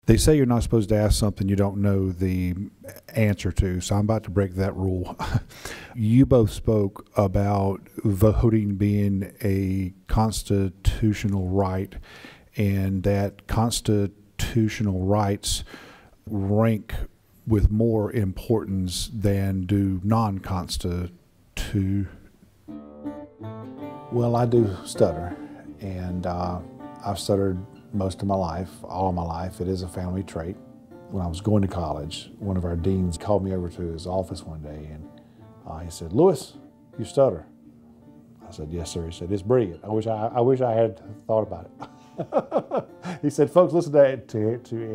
They say you're not supposed to ask something you don't know the answer to, so I'm about to break that rule. You both spoke about voting being a constitutional right, and that constitutional rights rank with more importance than do non-constitutional. Well, I do stutter, and I've stuttered most of my life, all of my life. It is a family trait. When I was going to college, one of our deans called me over to his office one day, and he said, "Lewis, you stutter." I said, "Yes, sir." He said, "It's brilliant. I wish I had thought about it." He said, "Folks, listen to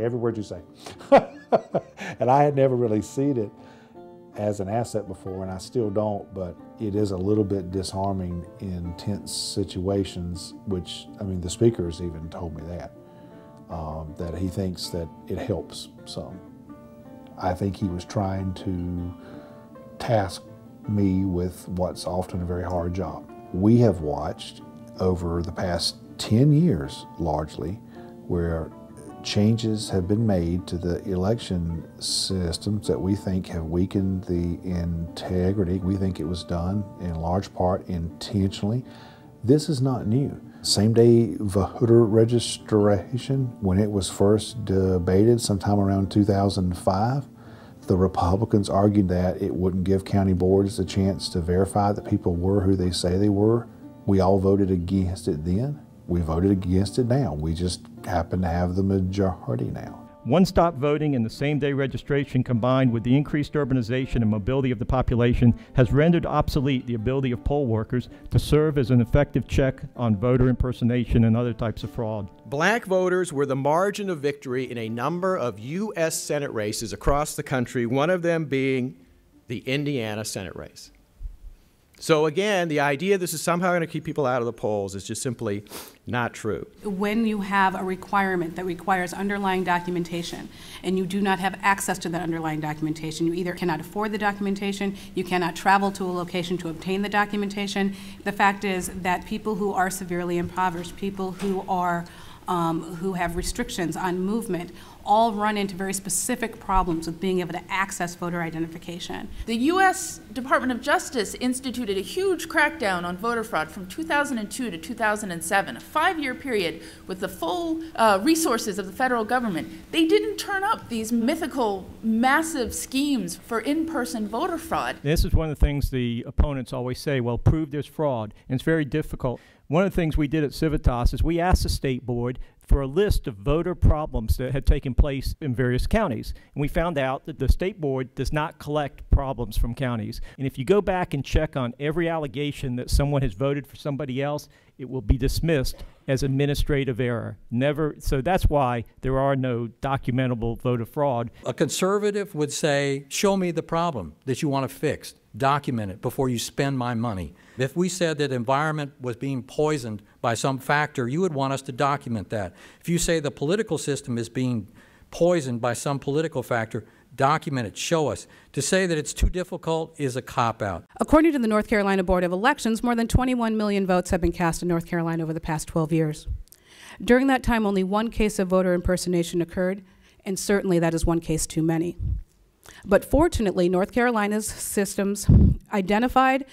every word you say." And I had never really seen it as an asset before, and I still don't, but it is a little bit disarming in tense situations, which, I mean, the speakers even told me that he thinks that it helps some. I think he was trying to task me with what's often a very hard job. We have watched over the past 10 years, largely, where changes have been made to the election systems that we think have weakened the integrity. We think it was done in large part intentionally. This is not new. Same-day voter registration, when it was first debated sometime around 2005, the Republicans argued that it wouldn't give county boards the chance to verify that people were who they say they were. We all voted against it then. We voted against it now. We just happen to have the majority now. One-stop voting and the same-day registration, combined with the increased urbanization and mobility of the population, has rendered obsolete the ability of poll workers to serve as an effective check on voter impersonation and other types of fraud. Black voters were the margin of victory in a number of U.S. Senate races across the country, one of them being the Indiana Senate race. So again, the idea this is somehow going to keep people out of the polls is just simply not true. When you have a requirement that requires underlying documentation and you do not have access to that underlying documentation, you either cannot afford the documentation, you cannot travel to a location to obtain the documentation. The fact is that people who are severely impoverished, people who are who have restrictions on movement, all run into very specific problems with being able to access voter identification. The U.S. Department of Justice instituted a huge crackdown on voter fraud from 2002 to 2007, a 5-year period with the full resources of the federal government. They didn't turn up these mythical, massive schemes for in-person voter fraud. This is one of the things the opponents always say, well, prove there's fraud, and it's very difficult. One of the things we did at Civitas is we asked the state board for a list of voter problems that had taken place in various counties. And we found out that the state board does not collect problems from counties. And if you go back and check on every allegation that someone has voted for somebody else, it will be dismissed as administrative error. Never, so that's why there are no documentable voter fraud. A conservative would say, show me the problem that you want to fix. Document it before you spend my money. If we said that environment was being poisoned by some factor, you would want us to document that. If you say the political system is being poisoned by some political factor, document it, show us. To say that it's too difficult is a cop-out. According to the North Carolina Board of Elections, more than 21 million votes have been cast in North Carolina over the past 12 years. During that time, only one case of voter impersonation occurred, and certainly that is one case too many. But fortunately, North Carolina's systems identified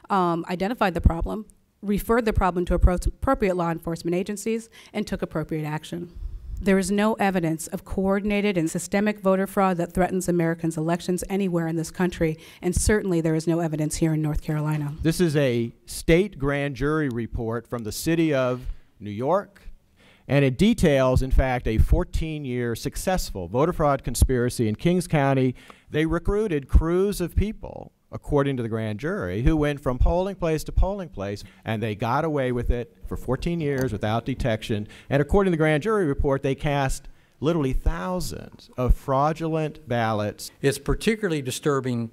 the problem, referred the problem to appropriate law enforcement agencies, and took appropriate action. There is no evidence of coordinated and systemic voter fraud that threatens Americans' elections anywhere in this country, and certainly there is no evidence here in North Carolina. This is a state grand jury report from the city of New York, and it details, in fact, a 14-year successful voter fraud conspiracy in Kings County. They recruited crews of people, according to the grand jury, who went from polling place to polling place, and they got away with it for 14 years without detection. And according to the grand jury report, they cast literally thousands of fraudulent ballots. It's particularly disturbing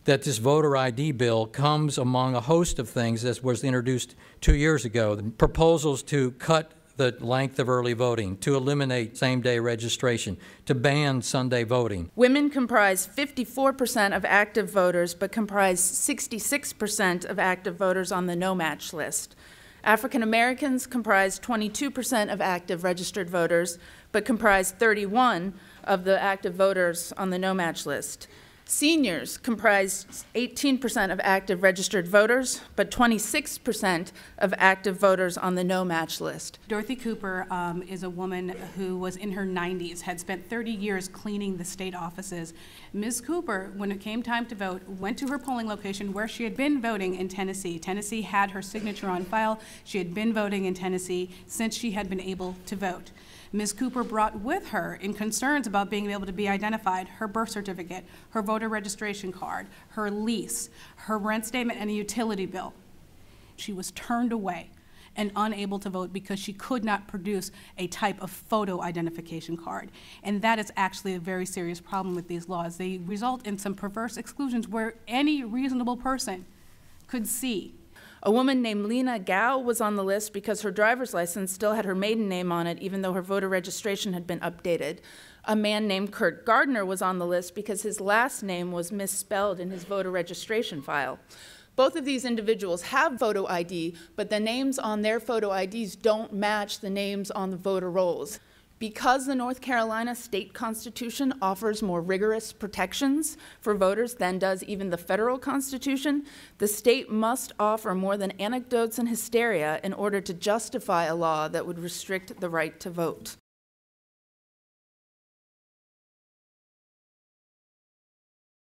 that this voter ID bill comes among a host of things that was introduced 2 years ago. The proposals to cut the length of early voting, to eliminate same-day registration, to ban Sunday voting. Women comprise 54% of active voters, but comprise 66% of active voters on the no-match list. African Americans comprise 22% of active registered voters, but comprise 31 of the active voters on the no-match list. Seniors comprise 18% of active registered voters, but 26% of active voters on the no-match list. Dorothy Cooper is a woman who was in her 90s, had spent 30 years cleaning the state offices. Ms. Cooper, when it came time to vote, went to her polling location where she had been voting in Tennessee. Tennessee had her signature on file. She had been voting in Tennessee since she had been able to vote. Ms. Cooper brought with her, in concerns about being able to be identified, her birth certificate, her voter registration card, her lease, her rent statement, and a utility bill. She was turned away and unable to vote because she could not produce a type of photo identification card. And that is actually a very serious problem with these laws. They result in some perverse exclusions where any reasonable person could see. A woman named Lena Gao was on the list because her driver's license still had her maiden name on it, even though her voter registration had been updated. A man named Kurt Gardner was on the list because his last name was misspelled in his voter registration file. Both of these individuals have photo ID, but the names on their photo IDs don't match the names on the voter rolls. Because the North Carolina state constitution offers more rigorous protections for voters than does even the federal constitution, the state must offer more than anecdotes and hysteria in order to justify a law that would restrict the right to vote.